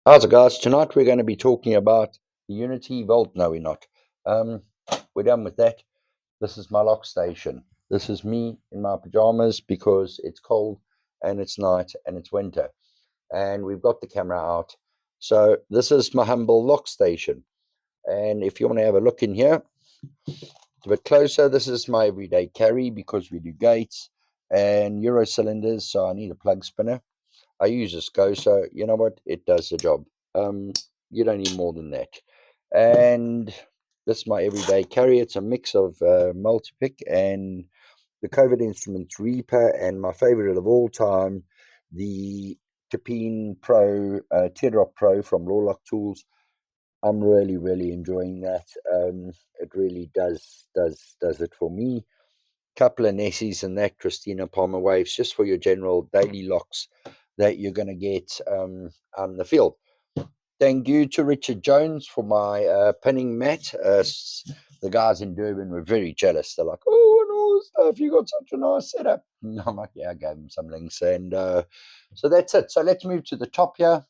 How's it, guys? Tonight we're going to be talking about the Unity Vault. No, we're not. Um, we're done with that. This is my lock station. This is me in my pajamas because it's cold and it's night and it's winter. And we've got the camera out. So this is my humble lock station. And if you want to have a look in here, a bit closer, this is my everyday carry because we do gates and Euro cylinders. So I need a plug spinner. I use this go, so you know what? It does the job. Um, you don't need more than that. And this is my everyday carry. It's a mix of multi-pick and the COVID Instruments Reaper, and my favorite of all time, the Tapine Pro, Teardrop Pro from Lawlock Tools. I'm really enjoying that. It really does it for me. Couple of Nessies and that Christina Palmer waves just for your general daily locks that you're going to get out in the field. Thank you to Richard Jones for my pinning mat. The guys in Durban were very jealous. They're like, "Oh, and all this stuff, you got such a nice setup." And I'm like, "Yeah, I gave them some links." And so that's it. So let's move to the top here.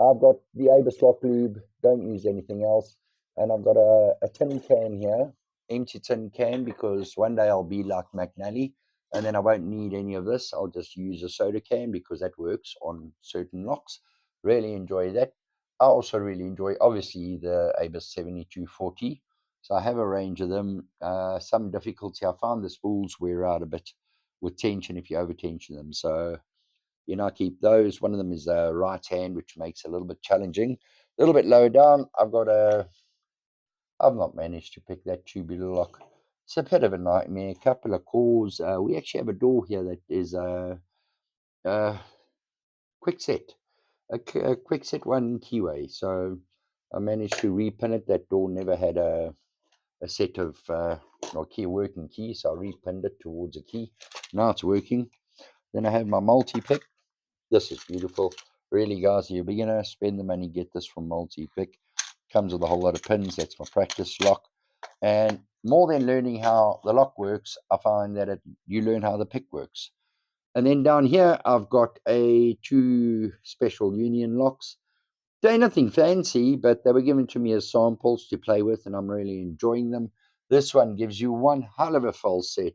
I've got the Abus Lock Lube, don't use anything else. And I've got a tin can here, empty tin can, because one day I'll be like McNally and then I won't need any of this. I'll just use a soda can because that works on certain locks. Really enjoy that. I also really enjoy, obviously, the Abus 7240. So I have a range of them. Some difficulty, I found the spools wear out a bit with tension if you over tension them. So I keep those. One of them is a right hand, which makes it a little bit challenging. A little bit lower down, I've not managed to pick that tubular lock. It's a bit of a nightmare. A couple of cores. We actually have a door here that is a quick set, a quick set one keyway. So I managed to repin it. That door never had a set of key working key, so I repinned it towards a key. Now it's working. Then I have my multi-pick. This is beautiful. Really, guys, you're a beginner, spend the money, get this from Multi-Pick. Comes with a whole lot of pins. That's my practice lock. And more than learning how the lock works, I find that you learn how the pick works. And then down here, I've got two special union locks. They're nothing fancy, but they were given to me as samples to play with, and I'm really enjoying them. This one gives you one hell of a false set.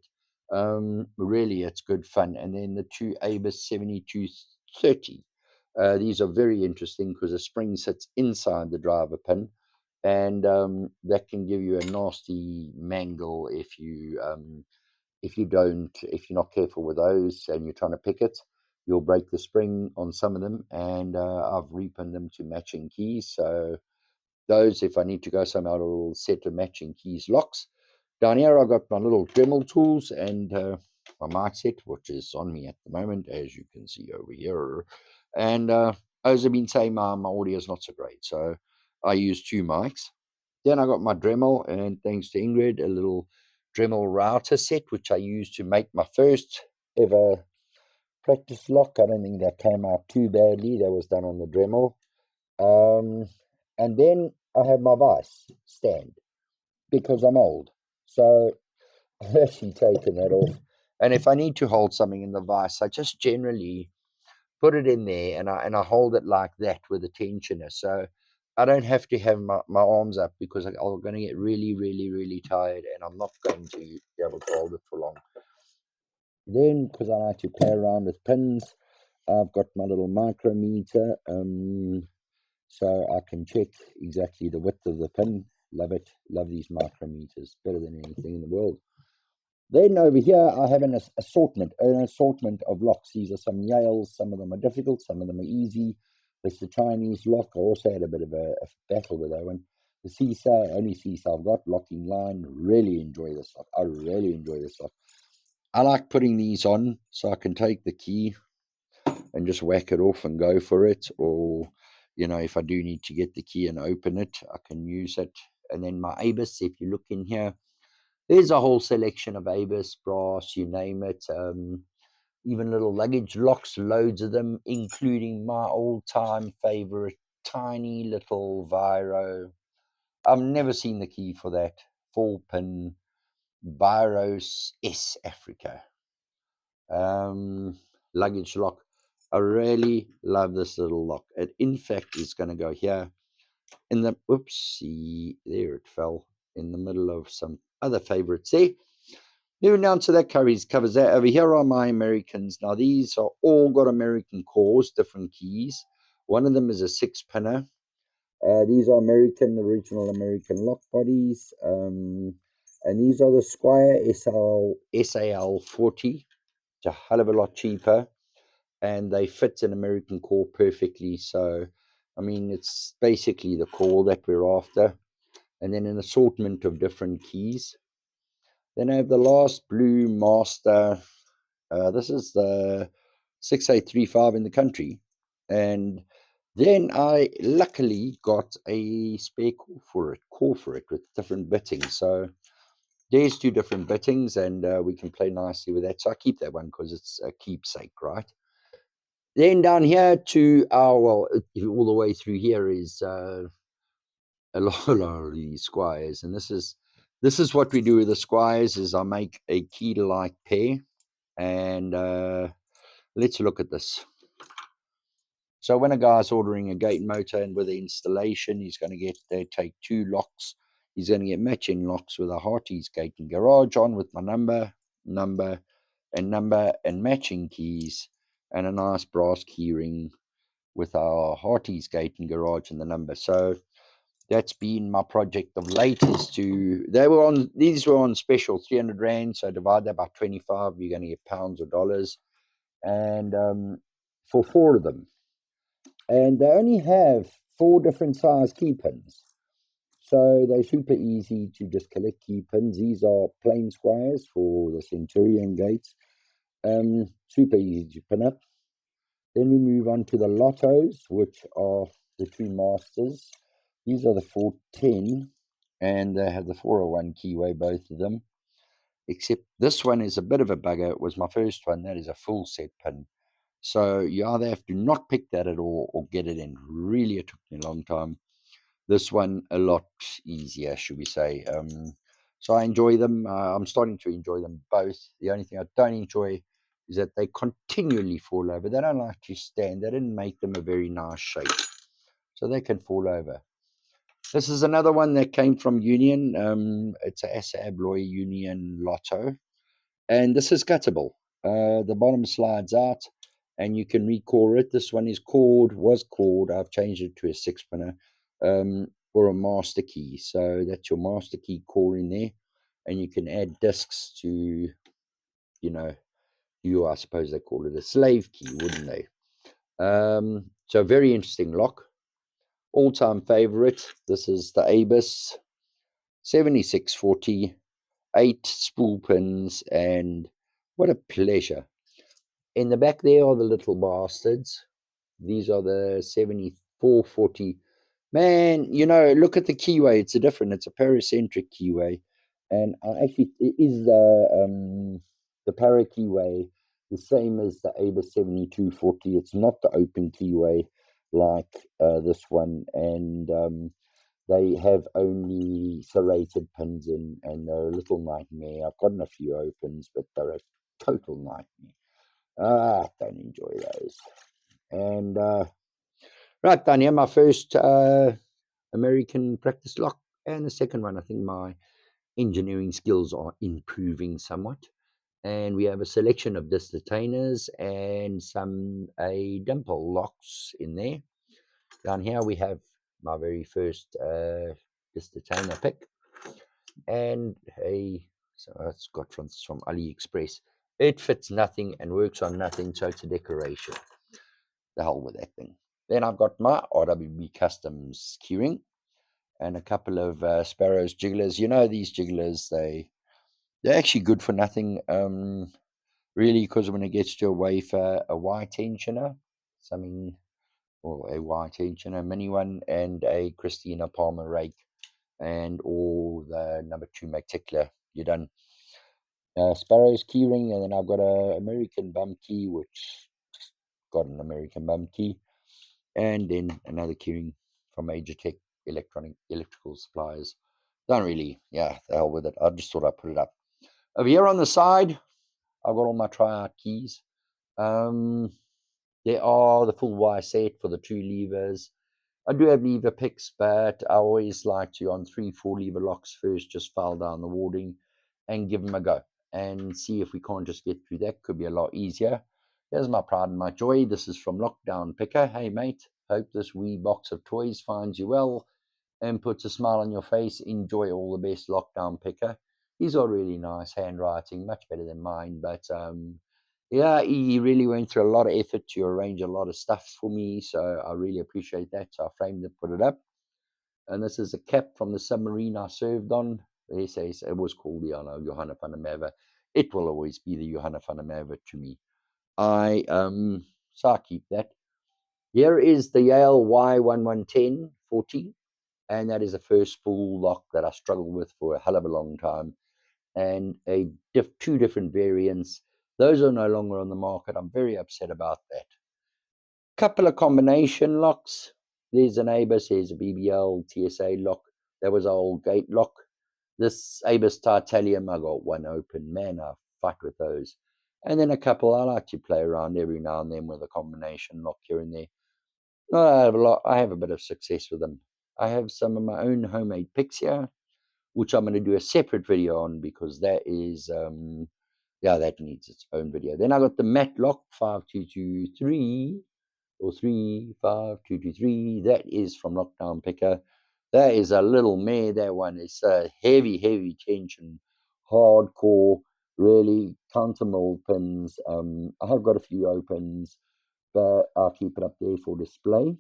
Really, it's good fun. And then the two Abus 7230. These are very interesting because the spring sits inside the driver pin, and that can give you a nasty mangle if you're not careful with those and you're trying to pick it. You'll break the spring on some of them, and I've repinned them to matching keys. So those, if I need to go somewhere, I'll set the matching keys locks. Down here, I've got my little Dremel tools and my mic set, which is on me at the moment, as you can see over here. And as I've been saying, my audio is not so great, so I use two mics. Then I got my Dremel, and thanks to Ingrid, a little Dremel router set, which I used to make my first ever practice lock. I don't think that came out too badly. That was done on the Dremel. Um, and then I have my vice stand because I'm old. So I've actually taken that off. And if I need to hold something in the vice, I just generally put it in there and I hold it like that with a tensioner. So I don't have to have my arms up because I'm going to get really tired and I'm not going to be able to hold it for long. Then, because I like to play around with pins, I've got my little micrometer, so I can check exactly the width of the pin. Love it. Love these micrometers. Better than anything in the world. Then over here, I have an assortment of locks. These are some Yales. Some of them are difficult. Some of them are easy. There's the Chinese lock. I also had a bit of a battle with that one. The Seesaw, only Seesaw I've got. Locking line. Really enjoy this lock. I really enjoy this lock. I like putting these on so I can take the key and just whack it off and go for it. Or, if I do need to get the key and open it, I can use it. And then my Abus, if you look in here, there's a whole selection of Abus, brass, you name it. Even little luggage locks, loads of them, including my all-time favorite tiny little Viro. I've never seen the key for that. 4-pin Viro S Africa luggage lock. I really love this little lock. It, in fact, is going to go here in the, oopsie, there it fell, in the middle of some other favorites there. Moving down to that covers that. Over here are my Americans. Now, these are all got American cores, different keys. One of them is a 6-pinner. These are original American lock bodies. And these are the Squire SAL 40. It's a hell of a lot cheaper. And they fit an American core perfectly. So, I mean, it's basically the core that we're after. And then an assortment of different keys. Then I have the last blue master. This is the 6835 in the country. And then I luckily got a spare core for it with different bittings. So there's 2 different bittings, and we can play nicely with that. So I keep that one because it's a keepsake, right? Then down here to our, well, all the way through here is a lot of these squires. And this is what we do with the squires is I make a key-like pair. And let's look at this. So when a guy's ordering a gate motor, and with the installation, he's going to take 2 locks. He's going to get matching locks with a Harty's gate and garage on with my number, and matching keys, and a nice brass key ring with our Harty's gate and garage and the number. So that's been my project of late. These were on special, 300 Rand. So divide that by 25, you're going to get pounds or dollars. And for 4 of them. And they only have 4 different size key pins. So they're super easy to just collect key pins. These are plain squares for the Centurion gates. Super easy to pin up. Then we move on to the Lottos, which are the 2 masters. These are the 410, and they have the 401 keyway, both of them. Except this one is a bit of a bugger. It was my first one. That is a full set pin. So you either have to not pick that at all or get it in. Really, it took me a long time. This one a lot easier, should we say. So I enjoy them. I'm starting to enjoy them both. The only thing I don't enjoy is that they continually fall over. They don't like to stand. They didn't make them a very nice shape. So they can fall over. This is another one that came from Union. It's a Assa Abloy Union Lotto. And this is cuttable. The bottom slides out and you can recore it. This one was called, I've changed it to a 6-pinner, or a master key. So that's your master key core in there. And you can add discs to, I suppose they call it a slave key, wouldn't they? So very interesting lock. All-time favorite. This is the Abus 7640, 8 spool pins, and what a pleasure. In the back there are the little bastards. These are the 7440. Man, look at the keyway. It's it's a paracentric keyway. And it is the para keyway, the same as the Abus 7240. It's not the open keyway like this one. And they have only serrated pins in, and they're a little nightmare. I've gotten a few opens, but they're a total nightmare. I don't enjoy those. And right down here, my first American practice lock, and the second one, I think my engineering skills are improving somewhat. And we have a selection of disc detainers and a dimple locks in there. Down here we have my very first disc detainer pick, and so it's got from AliExpress. It fits nothing and works on nothing, so it's a decoration. The hell with that thing. Then I've got my RWB Customs keyring and a couple of Sparrows jigglers. These jigglers, they're actually good for nothing, really, because when it gets to a wafer, a Y tensioner, or a Y tensioner, mini one, and a Christina Palmer rake, and all the number 2 Macticular, you're done. Sparrows keyring, and then I've got a American bum key, which got an American bum key, and then another keyring from Major Tech electrical suppliers. Don't really, the hell with it. I just thought I'd put it up. Over here on the side, I've got all my tryout keys. There are the full wire set for the 2 levers. I do have lever picks, but I always like to, on 3, 4 lever locks first, just file down the warding and give them a go and see if we can't just get through that. Could be a lot easier. Here's my pride and my joy. This is from Lockdown Picker. Hey, mate, hope this wee box of toys finds you well and puts a smile on your face. Enjoy, all the best, Lockdown Picker. He's got really nice handwriting, much better than mine, but yeah, he really went through a lot of effort to arrange a lot of stuff for me, so I really appreciate that. So I framed it, put it up, and this is a cap from the submarine I served on. They say it was called the Johanna van der Merwe. It will always be the Johanna van der Merwe to me. So I keep that. Here is the Yale Y1110 40, and that is the first spool lock that I struggled with for a hell of a long time, and two different variants. Those are no longer on the market. I'm very upset about that. Couple of combination locks. There's an Abus, here's a BBL TSA lock. That was our old gate lock. This Abus Titanium, I got one open. Man, I fight with those. And then a couple I like to play around every now and then with a combination lock here and there. I have a bit of success with them. I have some of my own homemade picks here, which I'm going to do a separate video on because that is, that needs its own video. Then I got the Matlock 5223 or 35223. That is from Lockdown Picker. That is a little mare. That one is a heavy tension, hardcore, really counter-mill pins. I have got a few opens, but I'll keep it up there for display.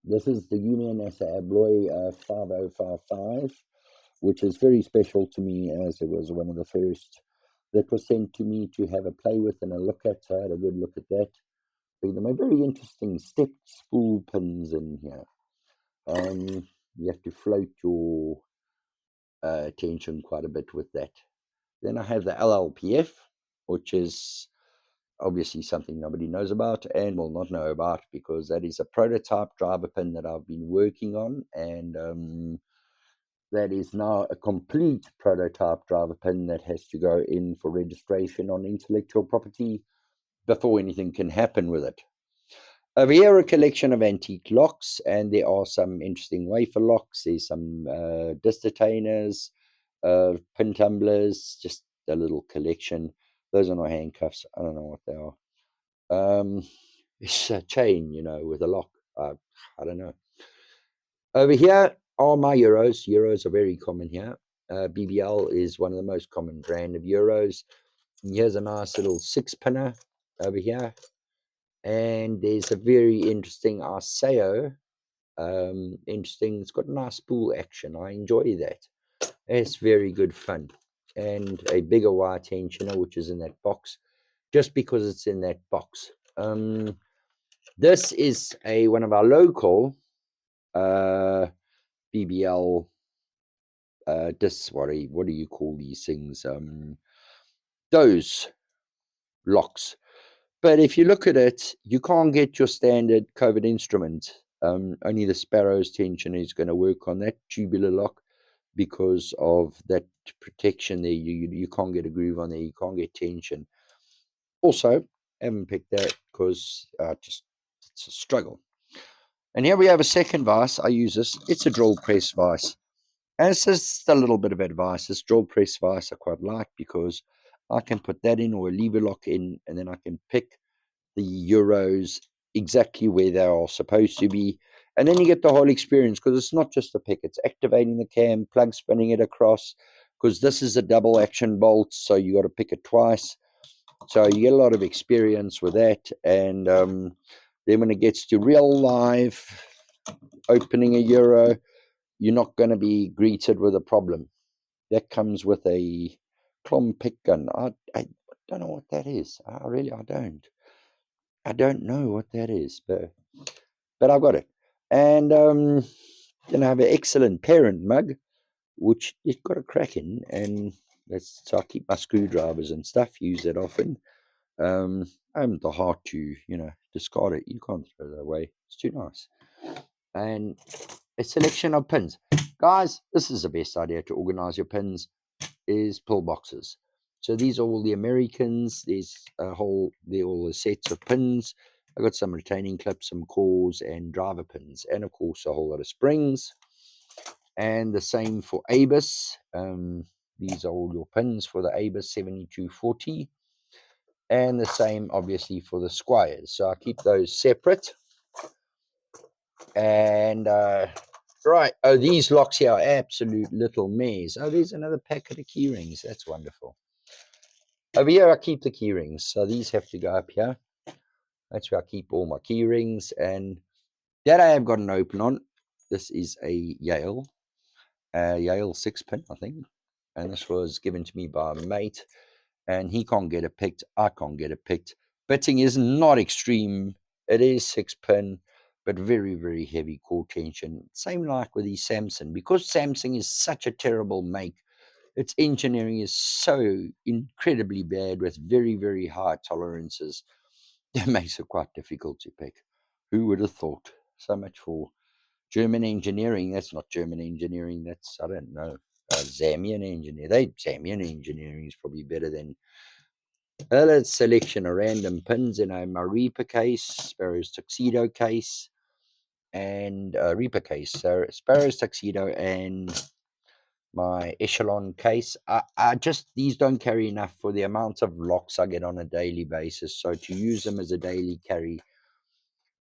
This is the Union SA Abloy 5055, which is very special to me as it was one of the first that was sent to me to have a play with and a look at. So I had a good look at that. There are very interesting stepped spool pins in here. You have to float your tension quite a bit with that. Then I have the LLPF, which is obviously something nobody knows about and will not know about because that is a prototype driver pin that I've been working on, and that is now a complete prototype driver pin that has to go in for registration on intellectual property before anything can happen with it. Over here, a collection of antique locks, and there are some interesting wafer locks. There's some disc detainers, pin tumblers, just a little collection. Those are not handcuffs. I don't know what they are. It's a chain, with a lock. I don't know. Over here are my Euros. Euros are very common here. BBL is one of the most common brand of Euros. And here's a nice little 6-pinner over here. And there's a very interesting Arceo. Interesting. It's got nice spool action. I enjoy that. It's very good fun. And a bigger wire tensioner, which is in that box, just because it's in that box. This is one of our local BBL what do you call these things? Those locks. But if you look at it, you can't get your standard COVID instrument. Only the Sparrow's tension is going to work on that tubular lock because of that protection there. You can't get a groove on there. You can't get tension. Also, I haven't picked that because it's a struggle. And here we have a second vise. I use this. It's a drill press vise. And it's just a little bit of advice. This drill press vise I quite like because I can put that in or a lever lock in, and then I can pick the Euros exactly where they are supposed to be. And then you get the whole experience because it's not just a pick. It's activating the cam, plug spinning it across, because this is a double action bolt, so you got to pick it twice. So you get a lot of experience with that. And then when it gets to real live opening a Euro, you're not going to be greeted with a problem. That comes with a Klom pick gun. I don't know what that is. I don't. I don't know what that is, but I've got it. And then I have an excellent parent mug, which it's got a crack in, and so I keep my screwdrivers and stuff, use it often. I haven't the heart to, discard it. You can't throw it away. It's too nice. And a selection of pins. Guys, this is the best idea to organize your pins, is pillboxes. So these are all the Americans. They're all the sets of pins. I got some retaining clips, some cores, and driver pins, and of course a whole lot of springs. And the same for ABUS. These are all your pins for the ABUS 7240, and the same obviously for the squires. So I keep those separate. And right, oh, these locks here are absolute little maze. Oh, there's another packet of key rings. That's wonderful. Over here I keep the key rings, so these have to go up here. That's where I keep all my key rings. And that I have got an open on. This is a Yale 6-pin, I think. And this was given to me by a mate. And he can't get it picked. I can't get it picked. Bitting is not extreme. It is 6-pin, but very, very heavy core tension. Same like with the Samsung. Because Samsung is such a terrible make, its engineering is so incredibly bad with very, very high tolerances. That makes it quite difficult to pick. Who would have thought? So much for German engineering. That's not German engineering. That's, I don't know, Zamian engineering. Zamian engineering is probably better than a selection of random pins in my Reaper case, Sparrow's Tuxedo case, and Reaper case. So Sparrow's Tuxedo and my Echelon case. I just, these don't carry enough for the amount of locks I get on a daily basis. So to use them as a daily carry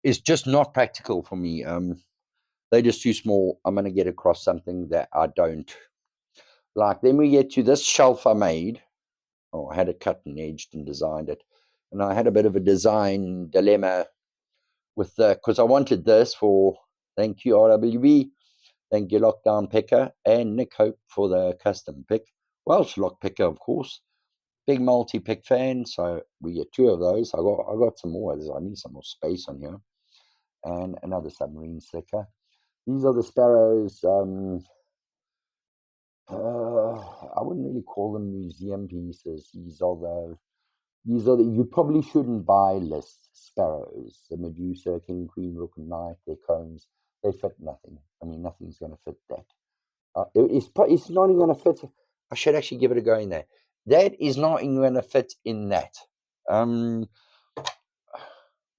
is just not practical for me. They're just too small. I'm going to get across something that I don't like. Then we get to this shelf I made. Oh, I had it cut and edged and designed it. And I had a bit of a design dilemma with the, because I wanted this for, thank you, RWB, thank you, Lockdown Picker, and Nick Hope for the custom pick. Welsh Lock Picker, of course. Big multi-pick fan, so we get 2 of those. I got some more. I need some more space on here. And another submarine sticker. These are the Sparrows. I wouldn't really call them museum pieces. These are the you probably shouldn't buy list Sparrows. The Medusa, King, Queen, Rook, and Knight. Their cones, they fit nothing. I mean, nothing's going to fit that. It's not even going to fit. I should actually give it a go in there. That is not even going to fit in that.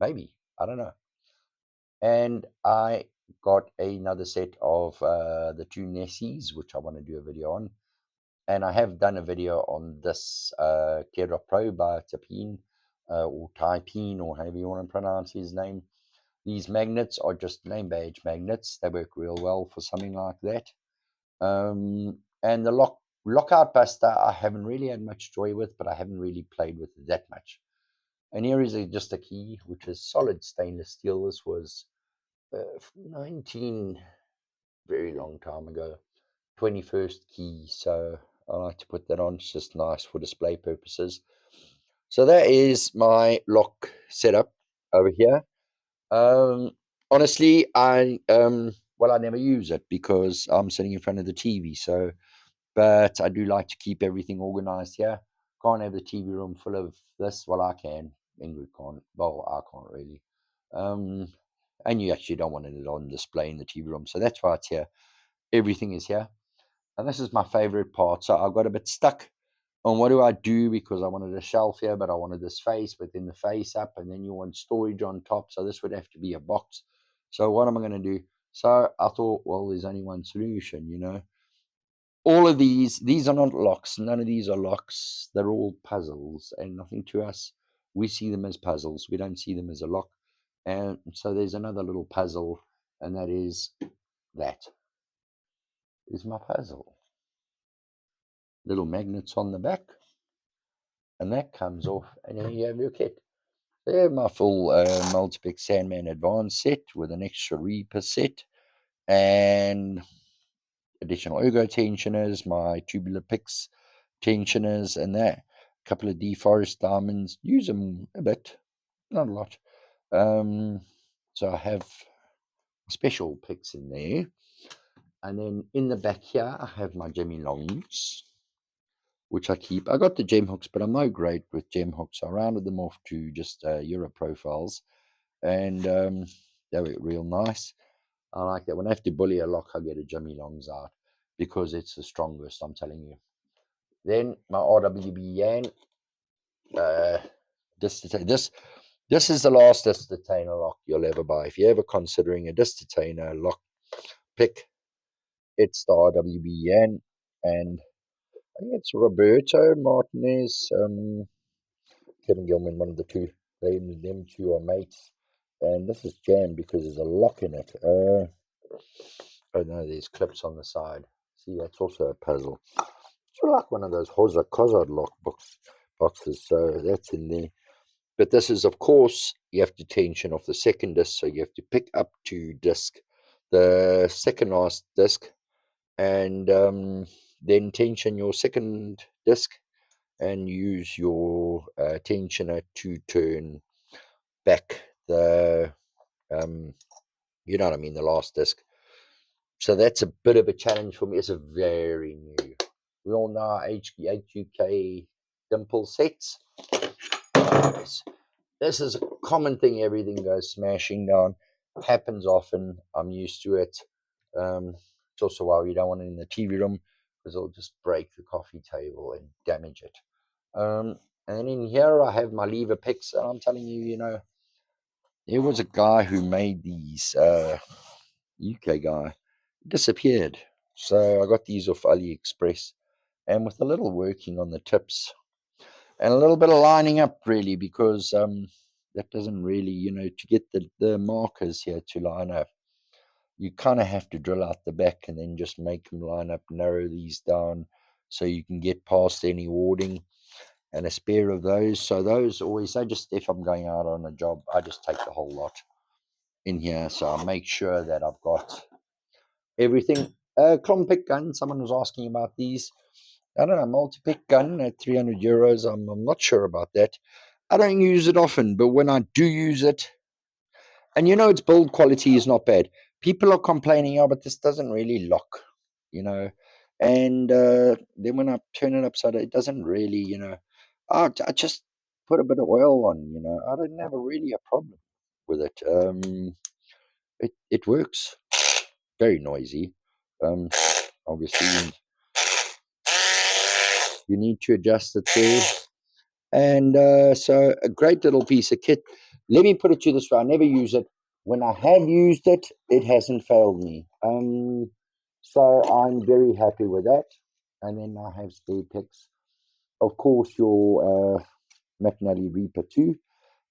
Maybe, I don't know. And I got another set of the 2 Nessies, which I want to do a video on. And I have done a video on this Teardrop Pro by Tapine, or Taipine, or however you want to pronounce his name. These magnets are just name badge magnets. They work real well for something like that. And the lockout buster I haven't really had much joy with, but I haven't really played with it that much. And here is just a key, which is solid stainless steel. This was 19, very long time ago, 21st key. So I like to put that on. It's just nice for display purposes. So that is my lock setup over here. Honestly, I never use it because I'm sitting in front of the TV. So, but I do like to keep everything organized here. Can't have the TV room full of this. Well, I can. Ingrid can't. Well, I can't really. And you actually don't want it on display in the TV room. So that's why it's here. Everything is here. And this is my favorite part. So I got a bit stuck on what do I do, because I wanted a shelf here, but I wanted this face within the face up, and then you want storage on top. So this would have to be a box. So what am I going to do? So I thought, well, there's only one solution. All of these are not locks. None of these are locks. They're all puzzles, and nothing to us. We see them as puzzles. We don't see them as a lock. And so there's another little puzzle, and that is my puzzle. Little magnets on the back, and that comes off, and then you have your kit. So I have my full multi-pick Sandman Advanced set with an extra Reaper set and additional ergo tensioners, my tubular picks tensioners, and that. A couple of deforest diamonds. Use them a bit, not a lot. So I have special picks in there. And then in the back here, I have my Jimmy Longs, which I keep. I got the gem hooks, but I'm no great with gem hooks. I rounded them off to just Euro profiles, and they were real nice. I like that. When I have to bully a lock, I get a Jimmy Longs out because it's the strongest, I'm telling you. Then my RWB Yan, just to say this, This is the last disc detainer lock you'll ever buy. If you're ever considering a disc detainer lock pick, it's the RWBN, and I think it's Roberto Martinez, Kevin Gilman, one of the two. Them two are mates. And this is jammed because there's a lock in it. Oh no, there's clips on the side. See, that's also a puzzle. It's like one of those Cozard lock boxes, so that's in there. But this is, of course, you have to tension off the second disc, so you have to pick up to disc, the second last disc, and then tension your second disc and use your tensioner to turn back the, you know what I mean, the last disc. So that's a bit of a challenge for me. It's a very new. We all know our HUK dimple sets. This is a common thing. Everything goes smashing down. Happens often. I'm used to it. It's also why we don't want it in the TV room, because it'll just break the coffee table and damage it. And then in here I have my lever picks, and I'm telling you, you know, there was a guy who made these, UK guy, disappeared. So I got these off AliExpress, and with a little working on the tips and a little bit of lining up, really, because that doesn't really, you know, to get the markers here to line up, you kind of have to drill out the back and then just make them line up, narrow these down so you can get past any warding, and a spare of those. So those always, I just, if I'm going out on a job, I just take the whole lot in here. So I make sure that I've got everything. Pick gun, someone was asking about these. I don't know, multi-pick gun at 300 euros. I'm not sure about that. I don't use it often, but when I do use it, and you know, its build quality is not bad. People are complaining, oh, but this doesn't really lock, you know. And then when I turn it upside down, it doesn't really, you know. I just put a bit of oil on, you know. I didn't have really a problem with it. It works. Very noisy. Obviously, you need to adjust it there. And so a great little piece of kit. Let me put it to you this way: I never use it. When I have used it, it hasn't failed me. So I'm very happy with that. And then I have spare picks. Of course, your McNally Reaper 2,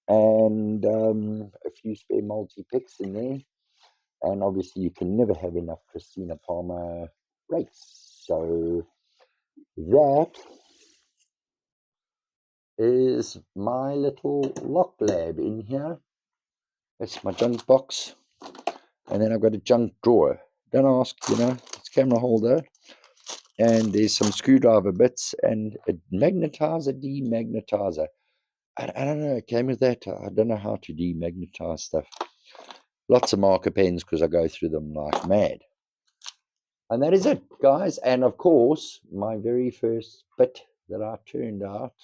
and a few spare multi picks in there. And obviously, you can never have enough Christina Palmer rates. So that is my little lock lab in here. That's my junk box. And then I've got a junk drawer. Don't ask, you know, it's camera holder. And there's some screwdriver bits and a magnetizer, demagnetizer. I don't know, it came with that. I don't know how to demagnetize stuff. Lots of marker pens because I go through them like mad. And that is it, guys. And of course, my very first bit that I turned out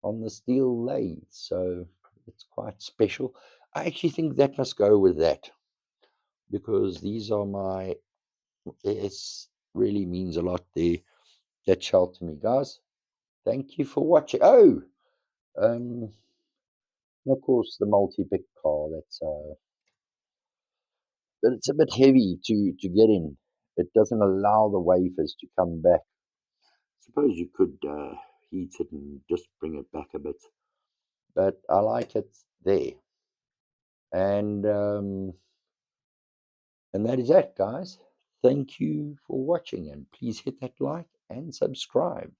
on the steel lathe. So it's quite special. I actually think that must go with that, because these are my, it really means a lot there. That shelter me, guys. Thank you for watching. Oh, and of course the multi-pick car. That's but it's a bit heavy to get in. It doesn't allow the wafers to come back. Suppose you could heat it and just bring it back a bit, but I like it there. And that is it, guys. Thank you for watching, and please hit that like and subscribe.